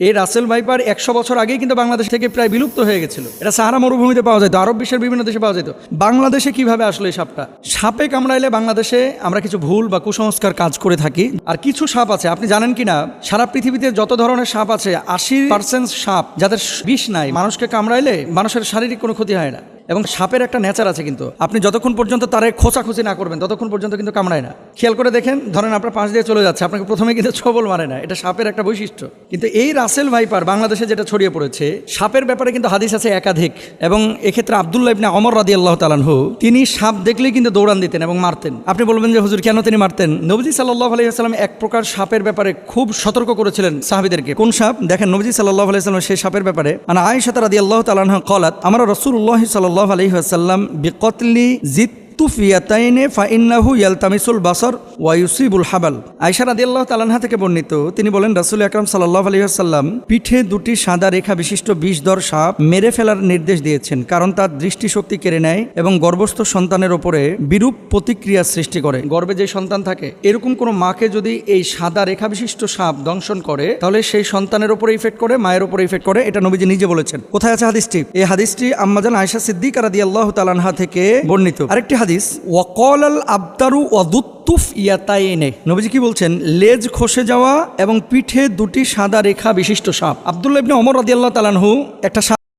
এই Russell viper 100 বছর আগেই কিন্তু বাংলাদেশ থেকে প্রায় বিলুপ্ত হয়ে গেছিল। এটা সাহারা মরুভূমিতে পাওয়া যেত, আরব বিশ্বের বিভিন্ন দেশে পাওয়া যেত। বাংলাদেশে কিভাবে আসলো এই সাপটা? সাপে কামড়াইলে বাংলাদেশে আমরা কিছু ভুল বা কুসংস্কার কাজ করে থাকি। আর কিছু সাপ আছে, আপনি জানেন কিনা, সারা পৃথিবীতে যত ধরনের সাপ আছে 80% সাপ যাদের বিষ নাই, মানুষকে কামড়াইলে মানুষের শারীরিক কোনো ক্ষতি হয় না। এবং সাপের একটা নেচার আছে, কিন্তু আপনি যতক্ষণ পর্যন্ত তারে খোঁচাখুচি না করবেন ততক্ষণ পর্যন্ত কিন্তু কামড়ায় না। খেয়াল করে দেখেন, ধরেন আপনার পাশ দিয়ে চলে যাচ্ছে, আপনাকে প্রথমে কিন্তু ছবল মারে না, এটা সাপের একটা বৈশিষ্ট্য। কিন্তু এই রাসেল ভাইপার বাংলাদেশে যেটা ছড়িয়ে পড়েছে, সাপের ব্যাপারে কিন্তু হাদিস আছে একাধিক। এবং এক্ষেত্রে আব্দুল্লাহ ইবনে ওমর রাদিয়াল্লাহু তাআলা আনহু তিনি সাপ দেখলেই কিন্তু দৌড়ান দিতেন এবং মারতেন। আপনি বলবেন যে হুজুর কেন তিনি মারতেন? নবীজি সাল্লাল্লাহু আলাইহি ওয়াসাল্লাম এক প্রকার সাপের ব্যাপারে খুব সতর্ক করেছিলেন সাহাবীদেরকে। কোন সাপ? দেখেন, নবীজি সাল্লাল্লাহু আলাইহি ওয়াসাল্লাম সেই সাপের ব্যাপারে আয়েশা রাদিয়াল্লাহু তাআলা আনহা قالت আমরা রাসূলুল্লাহ সাল্লাল্লাহু আলাইহি ওয়াসাল্লাম বিকতলি জিত্তুফিয়াতাইনে ফাইন্নাহু ইয়ালতামিসুল বাসার ওয়া ইউসিবুল হাবাল। আয়েশা রাদিয়াল্লাহু তাআলা আনহা থেকে বর্ণিত, তিনি বলেন রাসূল আকরাম সাল্লাল্লাহু আলাইহি ওয়াসাল্লাম পিঠে দুটি সাদা রেখা বিশিষ্ট বিষধর সাপ মেরে ফেলার নির্দেশ দিয়েছেন, কারণ তার দৃষ্টিশক্তি কেড়ে নেয় এবং গর্ভস্থ সন্তানের উপরে বিরূপ প্রতিক্রিয়া সৃষ্টি করে। গর্ভে যে সন্তান থাকে, এরকম কোনো মাকে যদি এই সাদা রেখা বিশিষ্ট সাপ দংশন করে, তাহলে সেই সন্তানের উপরে ইফেক্ট করে, মায়ের উপরে ইফেক্ট করে। এটা নবীজি নিজে বলেছেন। কোথায় আছে হাদিসটি? এই হাদিসটি আম্মাজান আয়েশা সিদ্দিকা রাদিয়াল্লাহু তাআলা আনহা থেকে বর্ণিত। আরেকটি হাদিস, ওয়াকালাল আবতারু ওয়াদুত্তুফ ইয়াতাইনে, নবীজি কি বলছেন? লেজ খসে যাওয়া এবং পিঠে দুটি সাদা রেখা বিশিষ্ট সাপ। আব্দুল্লাহ ইবনে ওমর রাদিয়াল্লাহু তাআলা আনহু একটা